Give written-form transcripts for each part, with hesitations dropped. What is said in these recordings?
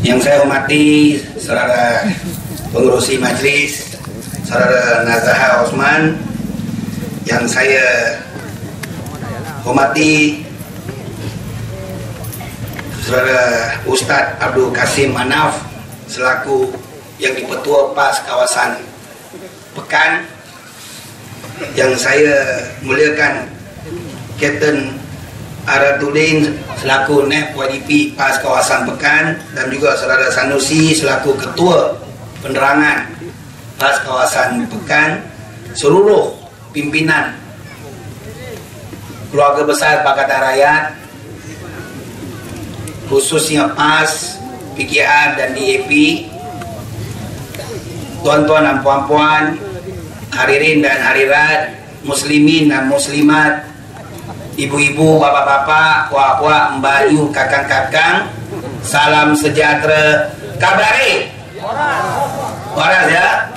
Yang saya hormati saudara pengurusi majlis, saudara Nazaha Osman, yang saya hormati saudara Ustaz Abdul Kasim Manaf selaku yang di-Ketua PAS kawasan Pekan, yang saya muliakan Kapten Aradudin selaku NEP YDP PAS kawasan Pekan, dan juga saudara Sanusi selaku Ketua Penerangan PAS kawasan Pekan, seluruh pimpinan keluarga besar Pakatan Rakyat, khususnya PAS, PKR dan DAP, tuan-tuan dan puan-puan, hadirin dan hadirat, muslimin dan muslimat, ibu-ibu, bapak-bapak, wak-wak, mbayu, kakang-kakang, salam sejahtera, kabare waras ya.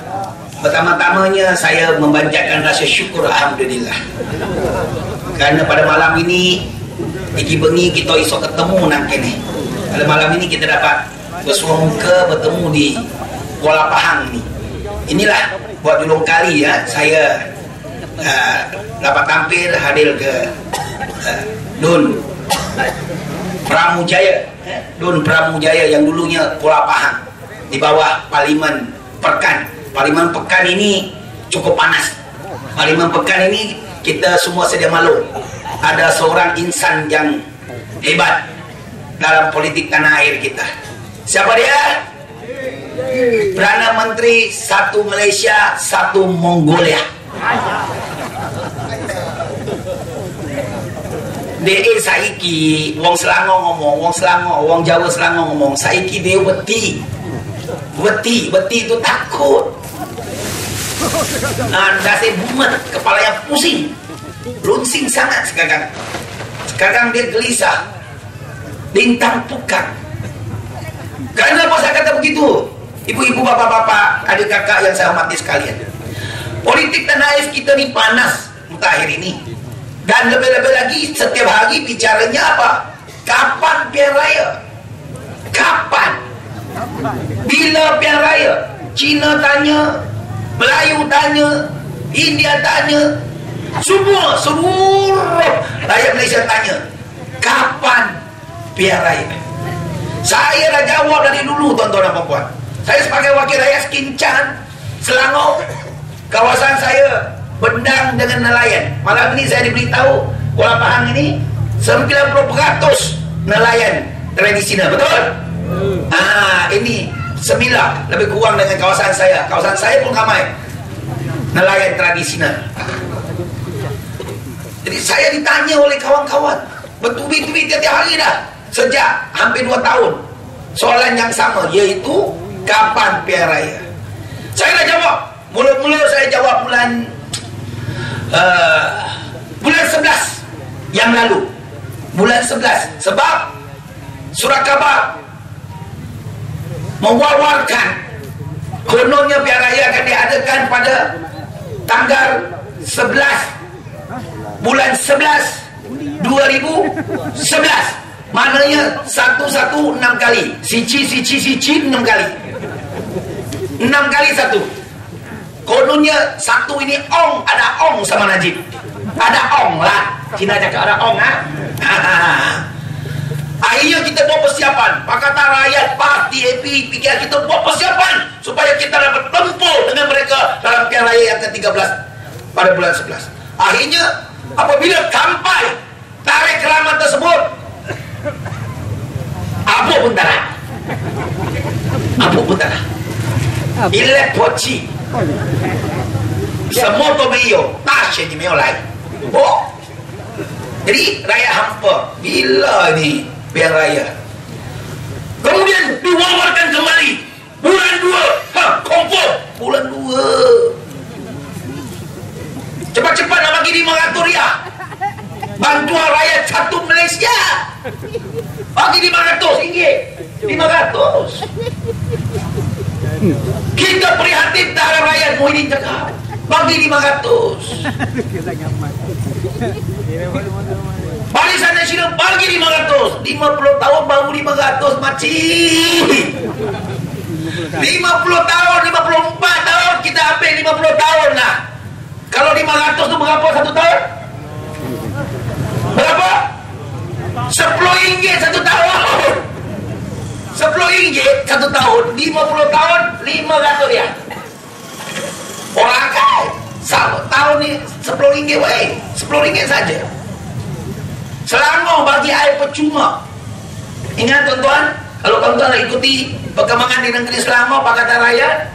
Pertama-tamanya saya membanjatkan rasa syukur, alhamdulillah, kerana pada malam ini iki bengi kita iso ketemu nang kene. Pada malam ini kita dapat bersua muka bertemu di Kuala Pahang ni. Inilah buat julung kali ya saya dapat tampil hadir ke Dun Pramujaya, Dun Pramujaya yang dulunya Kuala Pahang di bawah Parlimen Pekan. Parlimen Pekan ini cukup panas. Parlimen Pekan ini kita semua sedia maklum, ada seorang insan yang hebat dalam politik tanah air kita. Siapa dia? Perdana Menteri satu Malaysia, satu Mongolia. Dia saiki wong Selangor ngomong, wong Selangor, wong Jawa Selangor ngomong, saiki dia beti itu takut. Anda saya bumet, kepalanya pusing, runsing sangat sekarang. Sekarang dia gelisah, bintang pukang. Kenapa saya kata begitu? Ibu-ibu, bapak-bapak, adik kakak yang saya hormati sekalian, politik tanah air kita ni panas mutakhir ini. Dan lebih-lebih lagi setiap hari bicaranya apa? Kapan pilihan raya? Kapan? Bila pilihan raya? Cina tanya, Melayu tanya, India tanya, semua seluruh rakyat Malaysia tanya, kapan pilihan raya? Saya dah jawab dari dulu, tuan-tuan dan puan-puan. Saya sebagai wakil rakyat Kincan, Selangor, kawasan saya bendang dengan nelayan. Malam ini saya diberitahu Kuala Pahang ini 90% nelayan tradisional, betul? Ini semilah lebih kurang dengan kawasan saya. Kawasan saya pun ramai nelayan tradisional. Jadi saya ditanya oleh kawan-kawan bertubi-tubi tiap hari dah, sejak hampir 2 tahun, soalan yang sama, iaitu kapan pilihan raya. Saya dah jawab. Mula-mula saya jawab bulan 11 yang lalu, bulan 11, sebab surat khabar mewawarkan kononnya pilihan raya akan diadakan pada tanggal 11 bulan 11 2011. Maknanya 116 kali, sici 6 kali, 6 kali 1. Kononnya satu ini ong, ada ong sama Najib, ada ong lah, Cina cakap ada ong ha? Akhirnya kita buat persiapan, Pakatan Rakyat, PAS, DAP, PKR, kita buat persiapan supaya kita dapat tempur dengan mereka dalam pilihan raya yang ke-13 pada bulan 11. Akhirnya apabila sampai tarikh keramat tersebut, apa pun tak nak, apa pun tak nak, ilek poci semua tu beliau tak ni没有来. Jadi rakyat hampa bila ni pilihan raya. Kemudian diwawarkan kembali bulan 2, kompor bulan 2. Cepat-cepat nak bagi 500 riyal bantuan rakyat satu Malaysia. Bagi 500 ringgit, 500. Kita prihatin terhadap rakyat. Muhyiddin cakap bagi 500. Bagi Barisan Nasional bagi 500. 50 tahun baru 500 makcik. 50 tahun, 54 tahun kita ambil 50 tahun lah. Kalau 500 tu berapa satu tahun? Berapa? RM10 satu tahun. RM10 satu tahun. 50 tahun 500 ya. Orang kan tahun ni RM10 weh. RM10 saja. Selangor bagi air percuma. Ingat tuan-tuan, kalau tuan-tuan nak ikuti perkembangan di negeri Selangor Pakatan Rakyat,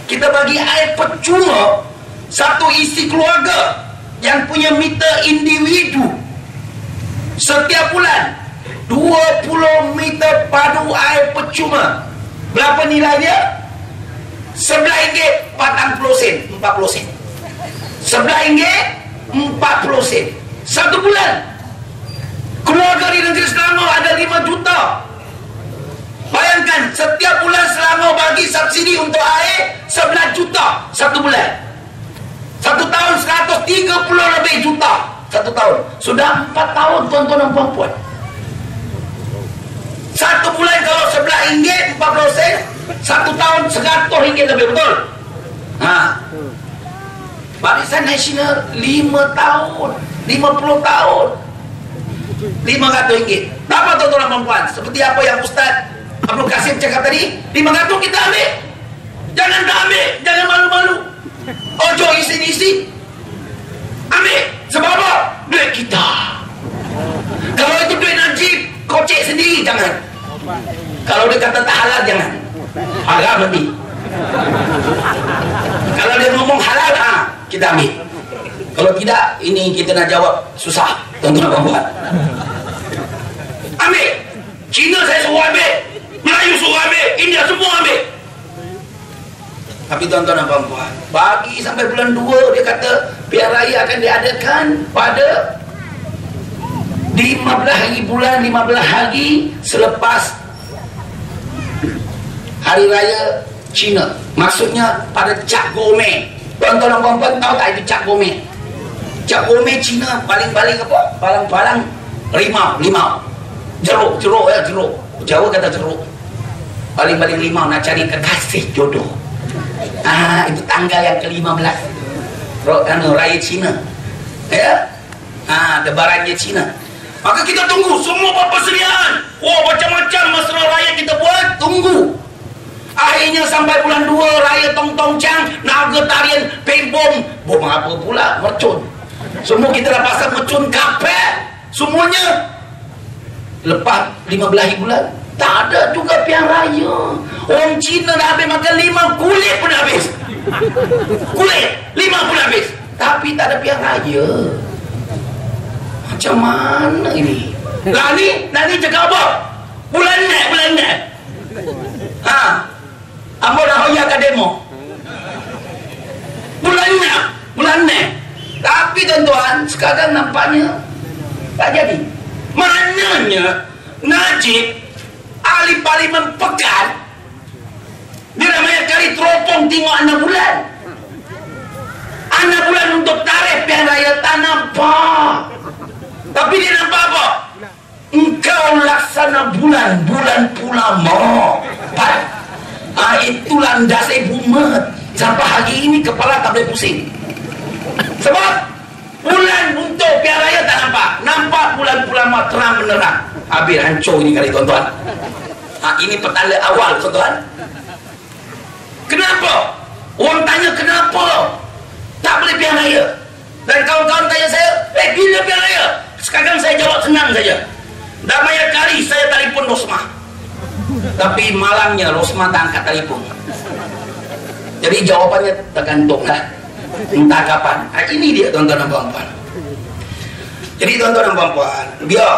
kita bagi air percuma satu isi keluarga yang punya meter individu setiap bulan 20 meter padu air percuma. Berapa nilainya? RM11 40 sen, 40 sen. RM11 40 sen satu bulan. Keluarga di negeri Selangor ada 5 juta. Bayangkan setiap bulan Selangor bagi subsidi untuk air 11 juta satu bulan. Satu tahun 130 lebih juta satu tahun. Sudah 4 tahun tuan-tuan dan puan-puan. Satu bulan kalau RM11 40 sen, satu tahun RM100 lebih, betul? Barisan Nasional 5 tahun, 50 tahun, RM500. Berapa tuan-tuan dan puan-puan? Seperti apa yang Ustaz Abdul Kasim cakap tadi, 500 kita ambil. Jangan tak ambil, jangan malu-malu. Ojo isi-isi. Ambil. Sebab apa? Duit kita. Kalau itu duit Najib, kocek sendiri, jangan. Kalau dia kata tak halal, jangan. Halal berarti. Kalau dia ngomong halal, kita ambil. Kalau tidak, ini kita nak jawab susah, tuan-tuan dan puan-puan. Ambil. Cina saya suruh ambil, Melayu suruh ambil, India semua ambil. Tapi tuan-tuan dan puan-puan, bagi sampai bulan 2 dia kata pilihan raya akan diadakan pada 15 hari bulan 15 hari selepas hari raya Cina. Maksudnya pada Cap Gome. Tuan-tuan dan puan-puan tahu tak itu Cap Gome? Cap Gome Cina paling-paling apa? Palang-palang limau. Jeruk ya, jeruk. Jawa kata jeruk. Paling-paling limau nak cari kekasih jodoh. Itu tanggal yang ke-15 raya Cina. Ya. Lebarannya Cina. Maka kita tunggu semua persediaan. Macam-macam mesra raya kita buat, tunggu. Akhirnya sampai bulan 2 raya Tong Chang, naga tarian pembom. Bom apa pula? Mercun. Semua kita dah pasang mercun kapet. Semuanya. Lepas 15 hari bulan, tak ada juga pilihan raya. Orang Cina dah habis makan 5 kulit pun dah habis. Kulit 5 pun habis. Tapi tak ada pilihan raya. Macam mana ini? Nani cakap apa? Bulan ni. Ambo dah hoyak demo. Bulan ni. Tapi tuan-tuan, sekarang nampaknya tak jadi. Maknanya Najib ahli parlimen pekan, dia namanya kali teropong tengok anak bulan untuk tarikh pilihan raya tak nampak. Tapi dia nampak apa? Engkau laksana bulan pulama. Itulah landas ibu mat. Sampai hari ini kepala tak boleh pusing. Sebab bulan untuk pilihan raya tak nampak. Nampak bulan pulama terang menerang. Habis hancur ini kali tuan-tuan. Ini petanda awal tuan-tuan. Kenapa? Orang tanya kenapa tak boleh pilihan raya. Dan kawan-kawan tanya saya, bila pilihan raya? Sekarang saya jawab senang saja. Damai kali saya telefon Rosmah. Tapi malangnya Rosmah tak angkat telefon. Jadi jawapannya tergantung lah. Entah kapan. Ini dia tuan-tuan dan puan-puan. Jadi tuan-tuan dan puan-puan, biar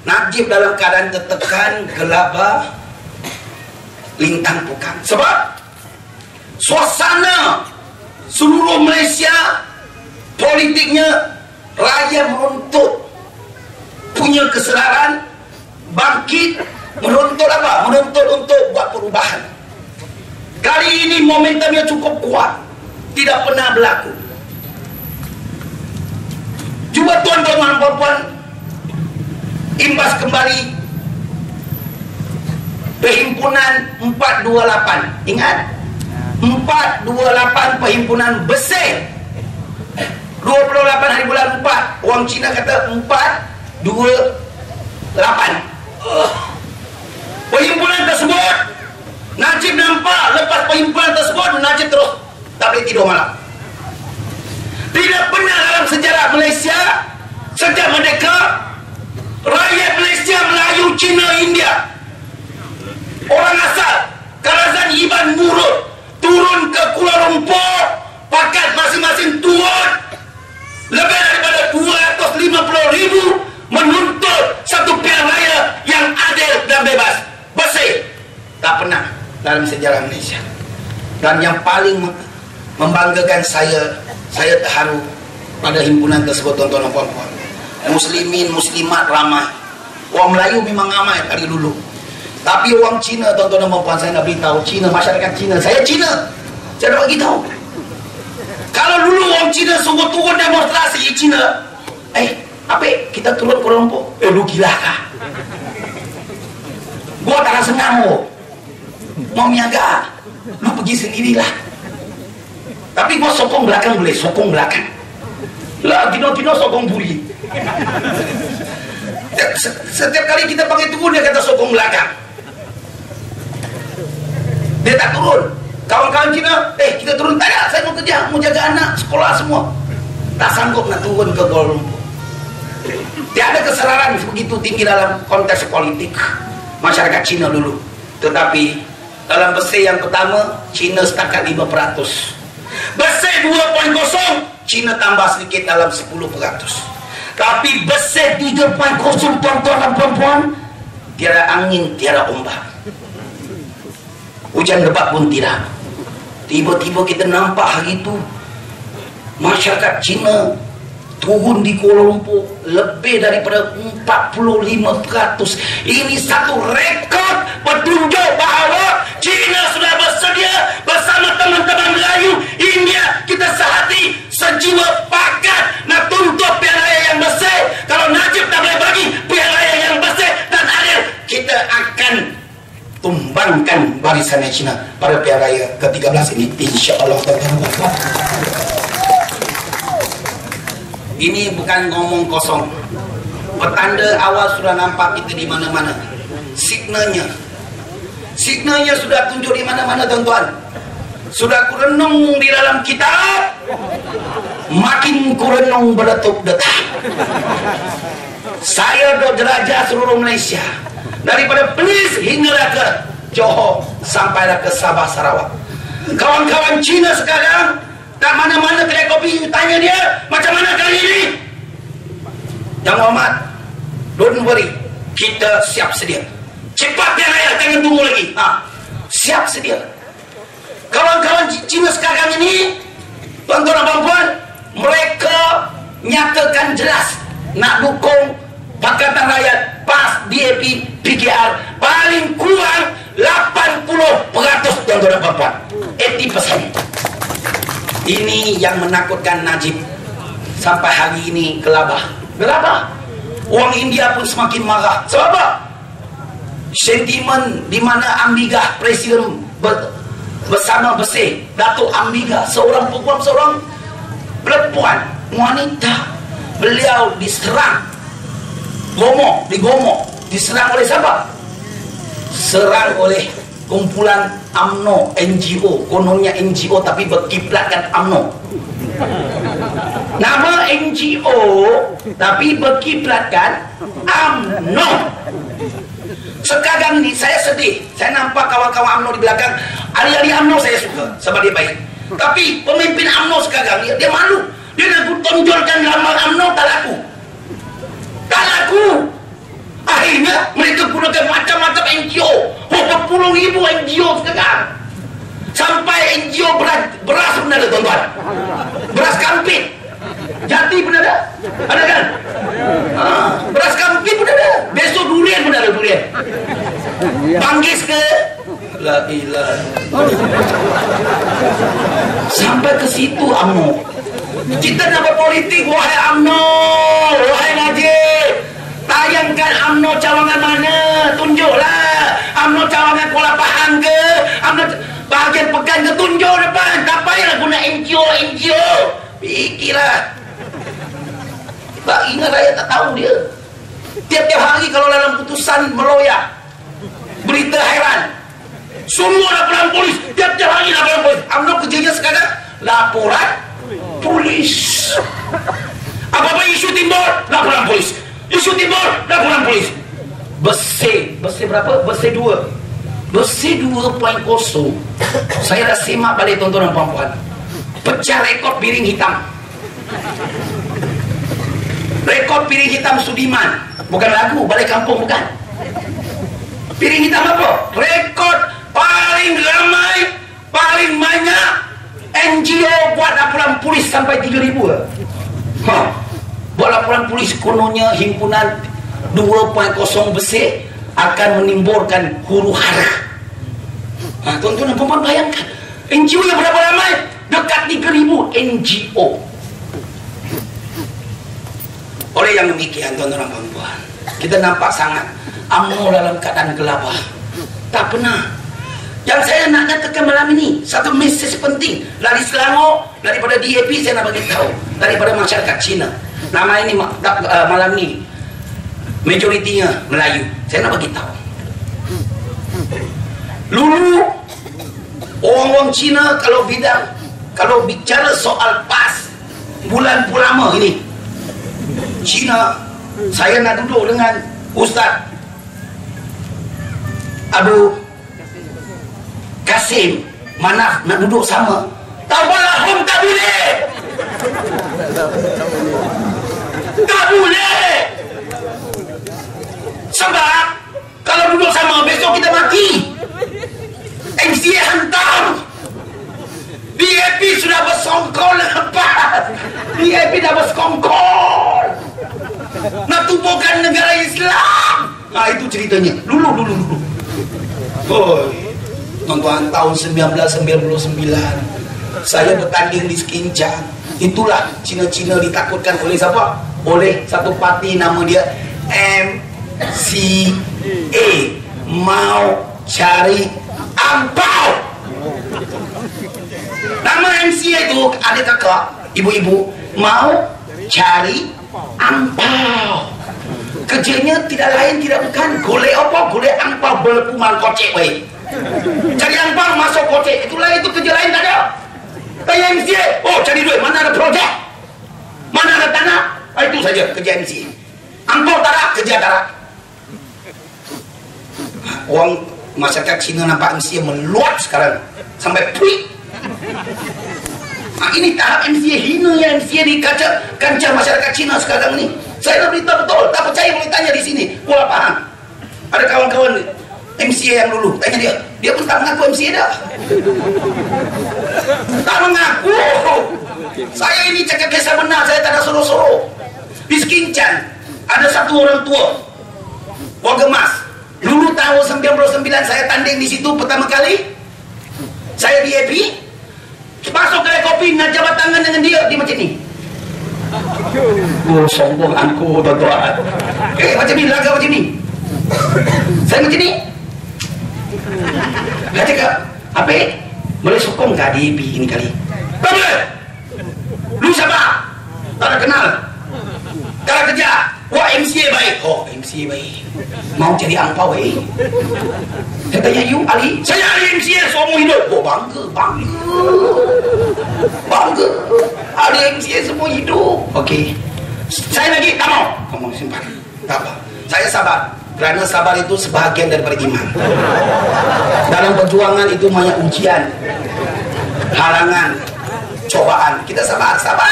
Najib dalam keadaan tertekan, gelabah, lintang pukang. Sebab suasana seluruh Malaysia politiknya rakyat menuntut punya kesedaran, bangkit, menuntut apa? Menuntut untuk buat perubahan. Kali ini momentumnya cukup kuat, tidak pernah berlaku. Cuba tuan-tuan dan puan-puan kembali Perhimpunan 428. Ingat? 428 Perhimpunan Bersih 28 hari bulan 4. Orang Cina kata 428. Perhimpunan tersebut, Najib nampak lepas perhimpunan tersebut, Najib terus tak boleh tidur malam. Tidak pernah dalam sejarah Malaysia sejak merdeka, rakyat Malaysia, Melayu, Cina, India, orang asal Karazan Iban Murud turun ke Kuala Lumpur, pakat masing-masing turun lebih daripada 250,000 menuntut satu pilihan raya yang adil dan bebas, bersih. Tak pernah dalam sejarah Malaysia. Dan yang paling membanggakan saya terharu pada himpunan tersebut, tuan-tuan dan puan-puan. Muslimin, muslimat ramai. Orang Melayu memang ramai dari dulu. Tapi orang Cina, tuan-tuan dan puan-puan, saya nak beritahu, Cina, masyarakat Cina, saya Cina, saya nak bagi tahu. Kalau dulu orang Cina suruh turun demonstrasi Cina, apa kita turun Kuala Lumpur? Lu gila kah? Gua tak senang mau miaga, lu pergi sendirilah. Tapi gua sokong belakang boleh, sokong belakang lah, tino-tino sokong buri. Setiap kali kita pakai turun, dia kata sokong belakang, dia tak turun. Kawan-kawan Cina, kita turun. Tak ada, saya mau kerja, mau jaga anak, sekolah semua. Tak sanggup nak turun ke Kuala Lumpur. Tiada kesalahan begitu tinggi dalam konteks politik masyarakat Cina dulu. Tetapi dalam bersih yang pertama, Cina setakat 5%. Bersih 2.0, Cina tambah sedikit dalam 10%. Tapi bersih 3.0, tuan-tuan dan puan-puan, tiada angin, tiada ombak, hujan lebat pun tidak. Tiba-tiba kita nampak hari itu masyarakat Cina turun di Kuala Lumpur lebih daripada 45%. Ini satu rekod petunjuk bahawa Cina sudah bersedia bersama teman-teman Melayu, India, kita sehati, sejiwa, pakat nak tuntut pilihan raya yang bersih. Kalau Najib tak boleh bagi pilihan raya yang bersih dan adil, kita akan tumbangkan barisan Cina pada pilihan raya ke-13 ini, insya-Allah. Ini bukan ngomong kosong. Petanda awal sudah nampak kita di mana-mana. Signalnya sudah tunjuk di mana-mana, tuan-tuan. Sudah kurenung di dalam kitab, makin kurenung berdetuk-detak. Saya dok jelajah seluruh Malaysia, daripada Perlis hingga ke Johor sampai ke Sabah Sarawak. Kawan-kawan Cina sekarang tak mana-mana kedai kopi, tanya dia macam mana kali ini. Yang Muhammad, don't worry, kita siap sedia. Cepat dia raya, jangan tunggu lagi. Siap sedia. Kawan-kawan Cina sekarang ini, tuan-tuan dan puan-puan, mereka nyatakan jelas nak dukung Pakatan Rakyat, PAS, DAP, PKR, paling kurang 80%, tuan-tuan dan puan-puan, 80%. Ini yang menakutkan Najib. Sampai hari ini gelabah. Orang India pun semakin marah. Sebab apa? Sentimen di mana Ambigah, Presiden bersama bersih, Datuk Ambigah, seorang perempuan, seorang perempuan, wanita, beliau diserang, digomok, diserang oleh siapa? Serang oleh kumpulan UMNO, NGO, kononnya NGO tapi berkiblatkan UMNO. Nama NGO tapi berkiblatkan UMNO. Sekarang ini saya sedih, saya nampak kawan-kawan UMNO di belakang. Ahli-ahli UMNO saya suka sebab dia baik. Tapi pemimpin UMNO sekarang dia malu. Dia nak tonjolkan gambar UMNO, tak laku. Akhirnya mereka gunakan macam-macam NGO. Berpuluh ribu NGO sekarang. Sampai NGO beras pun ada, tuan-tuan. Beras kampit. Jati pun ada. Ada kan? Beras kampit pun ada. Besok durian pun ada, durian. Banggis ke? La ilaha. Sampai ke situ UMNO. Kita nak berpolitik, wahai UMNO, wahai Najib. Tayangkan UMNO calon Fikirlah. Tak ingat rakyat tak tahu dia. Tiap-tiap hari kalau dalam putusan meloyak, berita hairan, semua laporan polis. Tiap-tiap hari laporan polis. UMNO kerjanya sekarang laporan polis. Apa-apa isu timbul, laporan polis. Isu timbul, laporan polis. Bersih berapa? Bersih 2. Bersih 2.0. Saya dah simak balik tuan-tuan dan puan-puan. Pecah rekod piring hitam. Rekod piring hitam Sudiman. Bukan lagu, balik kampung bukan. Piring hitam apa? Rekod paling ramai, paling banyak NGO buat laporan polis sampai 3,000. Buat laporan polis kononnya himpunan 2.0 bersih akan menimbulkan huru hara. Tuan-tuan dan puan-puan bayangkan, NGO yang berapa ramai? Dekat 3,000 NGO. Oleh yang demikian, tuan-tuan dan puan-puan, kita nampak sangat UMNO dalam keadaan gelabah. Tak pernah. Yang saya nak katakan malam ini, satu mesej penting dari Selangor, daripada DAP saya nak bagi tahu, daripada masyarakat Cina. Nama ini malam ni majoritinya Melayu. Saya nak bagi tahu. Dulu orang-orang Cina kalau bicara soal PAS bulan purnama ini, Cina, saya nak duduk dengan Ustaz Abu Kasim Manaf, nak duduk sama. Tabalahum tak boleh. Tak boleh. Sebab kalau duduk sama besok kita mati. MCA hantar. DAP sudah bersongkol dengan PAS. DAP dah bersekongkol nak tubuhkan negara Islam. Itu ceritanya. Dulu. Tuan-tuan, tahun 1999 saya bertanding di Skincang. Itulah Cina-Cina ditakutkan oleh siapa? Oleh satu parti nama dia MCA, mau cari ampau. Nama MCA itu adik kakak, ibu-ibu, mau cari ampau. Kerjanya tidak lain tidak bukan golek apa? Golek ampau berpumal kocek weh. Cari ampau masuk kocek. Itulah, itu kerja lain tak ada. Tanya MCA, oh cari duit, mana ada projek, mana ada tanah. Itu saja kerja MCA. Ampau tarak, kerja tarak. Orang masyarakat Cina nampak MCA meluap sekarang sampai puik. Ini tahap MCA hina yang MCA di kancah masyarakat Cina sekarang ni. Saya nak beritahu betul. Tak percaya boleh tanya di sini. Pola paham. Ada kawan-kawan MCA yang dulu, tanya dia. Dia pun tak mengaku MCA dah. Tak mengaku. Saya ini cakap kisah benar. Saya tak ada suruh-suruh. Di Skincang ada satu orang tua warga emas. Dulu tahun 99 saya tanding di situ pertama kali. Saya DAP. Masuk kedai kopi, nak jabat tangan dengan dia macam ni. Oh, sombong aku, tuan-tuan. Macam ni, laga macam ni. Saya macam ni. Dia cakap, apa? Boleh sokong ke DAP ini kali? Tak boleh. Lu siapa? Tak ada kenal. Tak ada kerja. Wah, MCA baik. Oh, MCA baik. Mau cari angpau baik. Saya tanya, you Ali? Saya Ali MCA seumur hidup. Oh, bangga. Ali MCA semua hidup. Okey. Saya lagi tak mau. Kamu simpan. Tak apa. Saya sabar. Kerana sabar itu sebahagian daripada iman. Dalam perjuangan itu banyak ujian, halangan, cobaan. Kita sabar. Tak apa.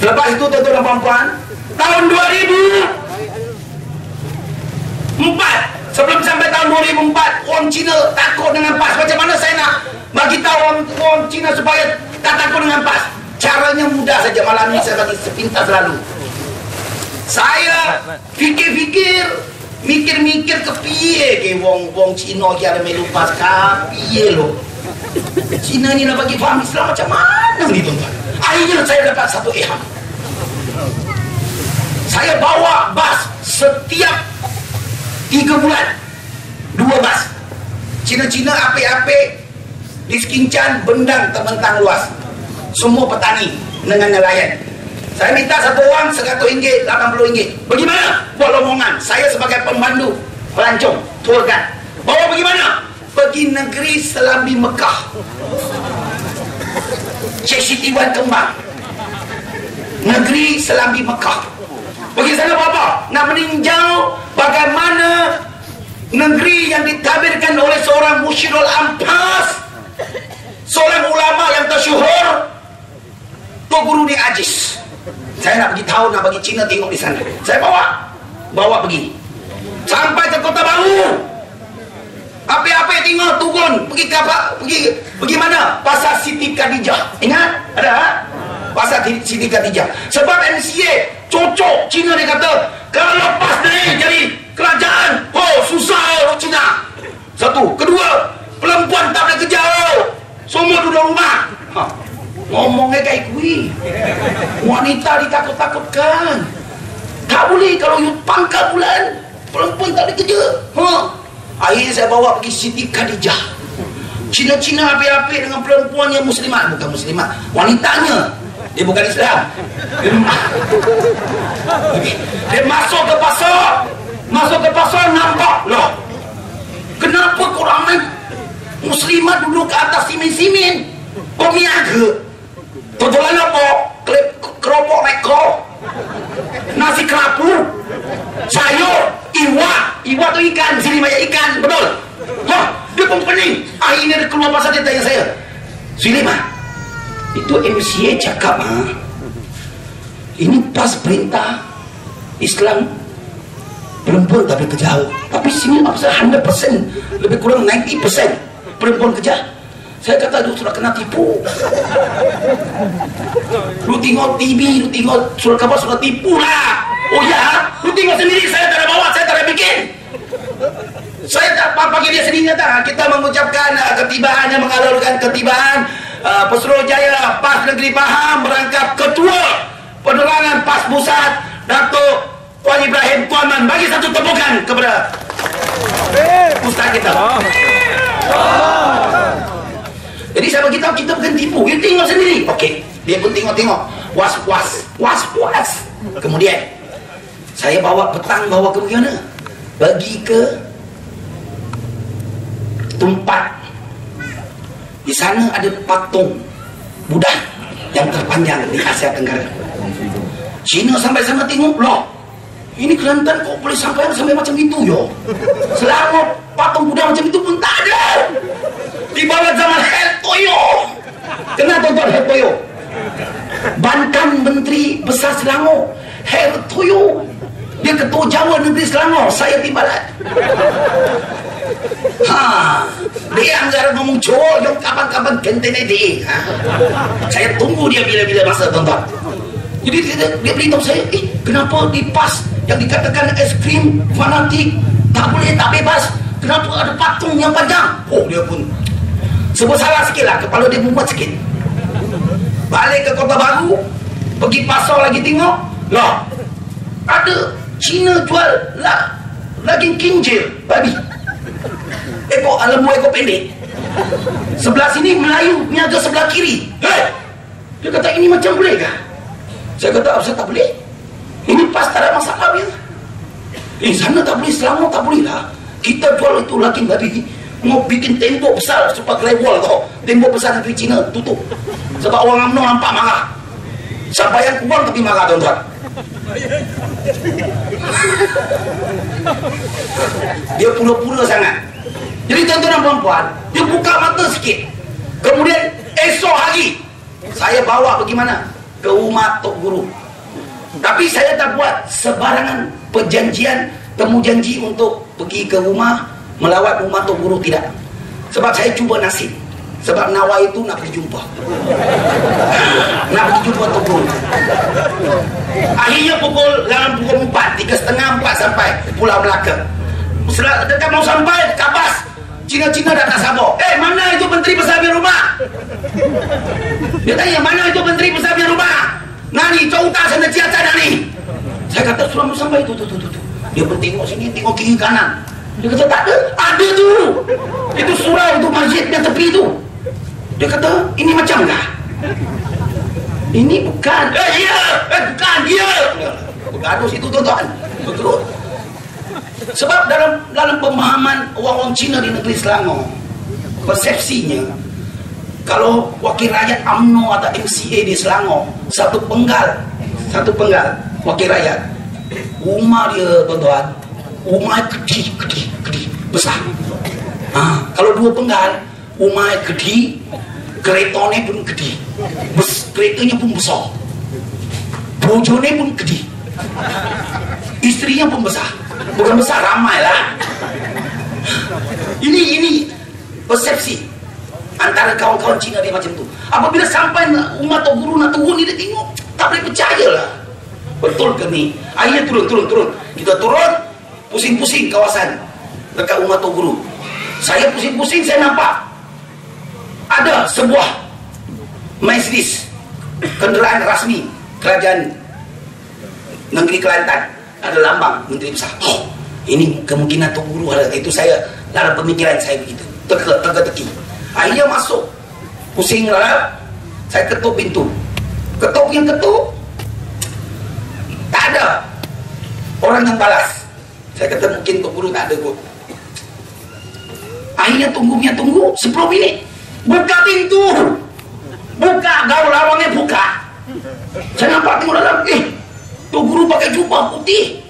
Selepas itu tuan-tuan dan puan-puan, tahun 2004, sebelum sampai tahun 2004, orang Cina takut dengan PAS. Macam mana saya nak bagi tahu orang Cina supaya tak takut dengan PAS? Caranya mudah saja. Malam ini saya bagi sepintas lalu. Saya mikir ke piye ke wong Cina ki ada melu PAS ka piye lo. Cina ni nak bagi faham Islam macam mana ni tuan-tuan? Akhirnya saya dapat satu ilham. Saya bawa bas setiap 3 bulan, 2 bas. Cina-Cina ape-ape Di Sekincan bendang terbentang luas. Semua petani dengan nelayan. Saya minta satu orang RM100, RM80. Bagaimana? Buat lomongan. Saya sebagai pemandu pelancong, tour guide. Bawa bagaimana? Pergi negeri Selambi Mekah. Syekh Siti Wan Kembang. Negeri Selambi Mekah. Pergi sana buat apa? Nak meninjau bagaimana negeri yang ditabirkan oleh seorang Musyirul Ampas, seorang ulama yang tersyuhur, Tok Guru di Ajis. Saya nak pergi tahu, nak bagi Cina tengok di sana. Saya bawa pergi sampai ke Kota Baru. Apa-apa tengok turun pergi mana? Pasar Siti Khadijah. Ingat? Ada? Pasar Siti Khadijah. Sebab MCA cocok. Cina dia kata kalau lepas ni jadi kerajaan, susah orang Cina. Satu. Kedua, perempuan tak boleh kerja. Semua duduk rumah. Ngomongnya kayak kui. Wanita ditakut-takutkan. Tak boleh kalau you pangkal bulan, perempuan tak boleh kerja. Akhirnya saya bawa pergi Siti Khadijah. Cina-Cina api-api dengan perempuan yang muslimat. Bukan muslimat, wanitanya. Dia bukan Islam. Dia masuk ke pasar, nampak loh, kenapa korang main muslimat duduk ke atas simin-simin? Kau niaga tujuan apa? Keropok meko, nasi kerapu, sayur, iwak tu ikan, sini banyak ikan, betul? Dia pun pening. Akhirnya dia keluar pasal, dia tanya saya, Suleiman, itu MCA cakap ini pas perintah Islam perempuan tak boleh kerja, tapi sini 100%, lebih kurang 90% perempuan kerja. Saya kata, lu sudah kena tipu. Lu tengok TV, lu tengok surat khabar, sudah tipu lah. Oh ya, lu tengok sendiri, saya tak ada bawa, saya tak ada bikin. Saya tak pakai dia sendiri tak. Kita mengucapkan ketibaan yang mengalurkan ketibaan Pesuruhjaya PAS Negeri Pahang berangkap Ketua Penerangan PAS Pusat Datuk Tuan Ibrahim Tuanman. Bagi satu tepukan kepada Ustaz kita. Jadi saya beritahu, kita bukan tipu, kita tengok sendiri. Okey, dia pun tengok-tengok, was. Kemudian saya bawa petang, bawa ke mana? Bagi ke tempat. Di sana ada patung Buddha yang terpanjang di Asia Tenggara. Cina sampai sana tengok, loh, ini Kelantan kok boleh sampai macam itu yo? Selangor patung Buddha macam itu pun tak ada. Di bawah zaman Hertoyo. Kenal tuan-tuan Hertoyo? Bankan Menteri Besar Selangor, Hertoyo. Dia ketua Jawa Negeri Selangor. Saya timbalan. Dia anggaran ngomong Jawa yang kapan-kapan kentene dia. Saya tunggu dia bila-bila masa, tuan-tuan. Jadi dia beritahu saya, kenapa di PAS yang dikatakan es krim fanatik tak boleh, tak bebas, kenapa ada patung yang panjang? Dia pun sebut salah sikit lah, kepala dia muat sikit. Balik ke Kota Baru, pergi pasar lagi tengok, lah, ada Cina jual daging kinjil babi, lembu ekor pendek. Sebelah sini Melayu niaga sebelah kiri. Dia kata, ini macam boleh kah? Saya kata, saya tak boleh. Ini PAS tak ada masalah ya. Sana tak boleh, Selangor tak boleh lah. Kita jual itu daging babi. Mau bikin tembok besar supaya grewol tau. Tembok besar negeri Cina tutup. Sebab orang UMNO nampak marah. Sampai yang kurang tapi marah, tuan-tuan. Dia pura-pura sangat. Jadi tuan-tuan dan puan-puan, dia buka mata sikit. Kemudian esok hari saya bawa pergi mana? Ke rumah Tok Guru. Tapi saya tak buat sebarangan perjanjian, temu janji untuk pergi ke rumah melawat rumah Tok Guru, tidak. Sebab saya cuba nasib. Sebab Nawai itu nak pergi jumpa. Nak pergi jumpa Tok Guru. Akhirnya dalam pukul 4, 3:30, 4 sampai Pulau Melaka. Dekat mau sampai Kabas, Cina-Cina dah tak sabar. Mana itu Menteri Besar Rumah? Dia tanya, mana itu Menteri Besar Rumah? Nani, cauta sana ciaca nani. Saya kata, sudah mau sampai itu. Dia pun tengok sini, tengok kiri kanan. Dia kata, tak ada. Ada tu. Itu surau, itu masjidnya tepi itu. Dia kata, ini macam enggak? Ini bukan. Iya. Bukan, iya. Bergaduh situ tuan-tuan. Bergerut. Sebab dalam pemahaman orang-orang Cina di negeri Selangor, persepsinya, kalau wakil rakyat UMNO atau MCA di Selangor, satu penggal wakil rakyat, rumah dia tuan-tuan, rumah gede, besar. Kalau dua penggal, rumah gede, keretanya pun gede, keretanya pun besar, bojone pun gede, istrinya pun besar. Bukan besar, ramai lah. Ini persepsi antara kawan-kawan Cina dia macam tu. Apabila sampai umat atau guru nak turun, dia tengok, tak boleh percaya lah. Betul ke ni? Akhirnya turun. Kita turun, pusing-pusing kawasan dekat umat atau guru. Saya pusing-pusing, saya nampak ada sebuah majlis kenderaan rasmi kerajaan negeri Kelantan, ada lambang Menteri Besar. Ini kemungkinan Tok Guru ada. Itu saya, dalam pemikiran saya begitu, teka-teki. Akhirnya masuk, pusing lah. Saya ketuk pintu, ketuk, tak ada orang yang balas. Saya kata mungkin Tok Guru tak ada kot. Akhirnya tunggu 10 minit. Buka pintu, buka, gaul lawangnya buka. Saya nampak tengok dalam, Tok Guru pakai jubah putih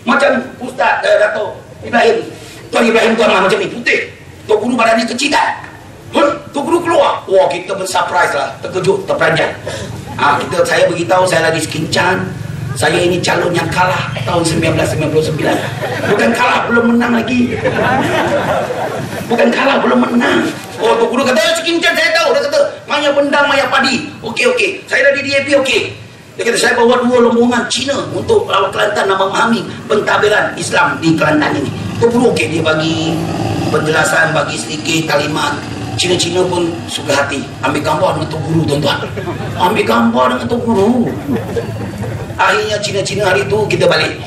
macam Ustaz Dato' Ibrahim. Tuan Ibrahim tuan lah macam ni, putih. Tok Guru badannya kecil kan. Tok Guru keluar. Wah, kita bersurprise lah, terkejut, terperanjat. Saya beritahu saya lagi sekincan. Saya ini calon yang kalah tahun 1999. Bukan kalah, belum menang lagi. Bukan kalah, belum menang. Oh, Tok Guru kata, sekincan saya tahu. Dia kata, maya bendang, maya padi. Okey. Saya dah di DAP, okey. Dia kata, saya bawa 2 rombongan Cina untuk rawat Kelantan nak memahami pentadbiran Islam di Kelantan ini. Tok Guru okey, dia bagi penjelasan, bagi sedikit kalimat. Cina-Cina pun suka hati. Ambil gambar dengan Tok Guru, tuan-tuan. Ambil gambar dengan Tok Guru. Akhirnya Cina-Cina hari itu kita balik.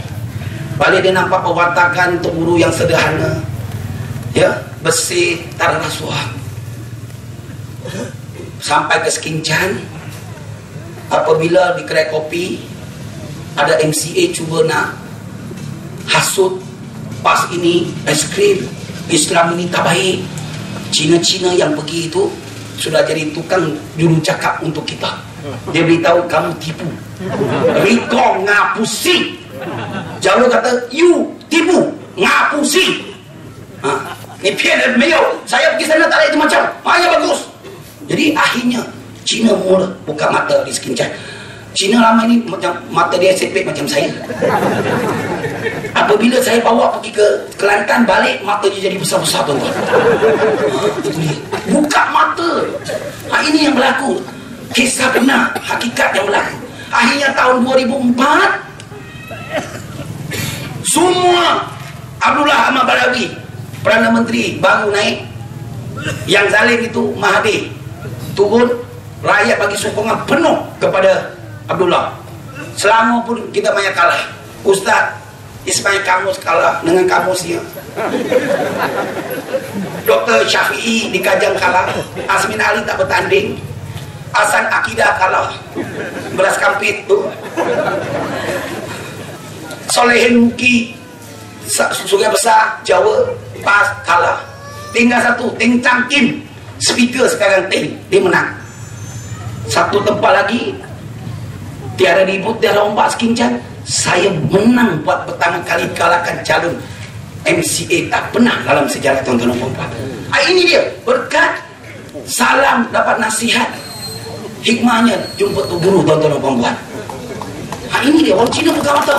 Dia nampak perwatakan Tok Guru yang sederhana. Ya, bersih, tak ada rasuah. Sampai ke sekincan, apabila di kedai kopi ada MCA cuba nak hasut, pas ini es krim Islam ini tak baik, Cina-Cina yang pergi itu sudah jadi tukang juru cakap untuk kita. Dia beritahu kamu tipu, Riko ngapusi. Jawa kata you tipu, ngapusi. Ni pian meo. Saya pergi sana tak ada itu macam, hanya bagus. Jadi akhirnya Cina mula buka mata di sekincan. Cina lama ini macam mata dia sepet macam saya. Apabila saya bawa pergi ke Kelantan, balik mata dia jadi besar-besar, tuan-tuan. Itu dia. Buka mata. Ini yang berlaku. Kisah benar, hakikat yang berlaku. Akhirnya tahun 2004, semua Abdullah Ahmad Badawi, Perdana Menteri baru naik. Yang zalim itu Mahathir turun. Rakyat bagi sokongan penuh kepada Abdullah. Selangor pun kita banyak kalah. Ustaz Ismail Kamus kalah dengan kamusnya. Dr. Syafi'i di Kajang kalah. Asmin Ali tak bertanding. Hasan Akidah kalah. Beras Kampit tu. Solehin Muki Sungai Besar Jawa pas kalah. Tinggal satu, Ting Chang Kim, speaker sekarang Ting, dia menang. Satu tempat lagi tiada ribut, tiada ombak sekincan, saya menang buat pertama kali kalahkan calon MCA. Tak pernah dalam sejarah tuan-tuan dan puan-puan. Ini dia berkat salam dapat nasihat, hikmahnya jumpa tu guru, tuan-tuan dan puan-puan. Ini dia orang Cina buka mata.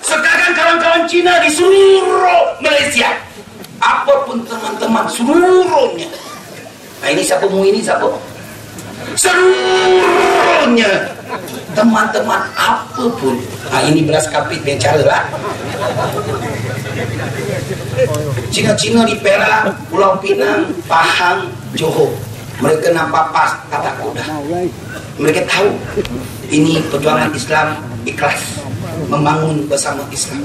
Sekarang kawan-kawan Cina di seluruh Malaysia, apapun teman-teman seluruhnya. Ini siapa mu, ini siapa? Seluruhnya teman-teman apapun. Ini beras kapit bicara lah. Cina-Cina di Perak, Pulau Pinang, Pahang, Johor, mereka nampak pas kata kuda. Mereka tahu ini perjuangan Islam ikhlas membangun bersama Islam.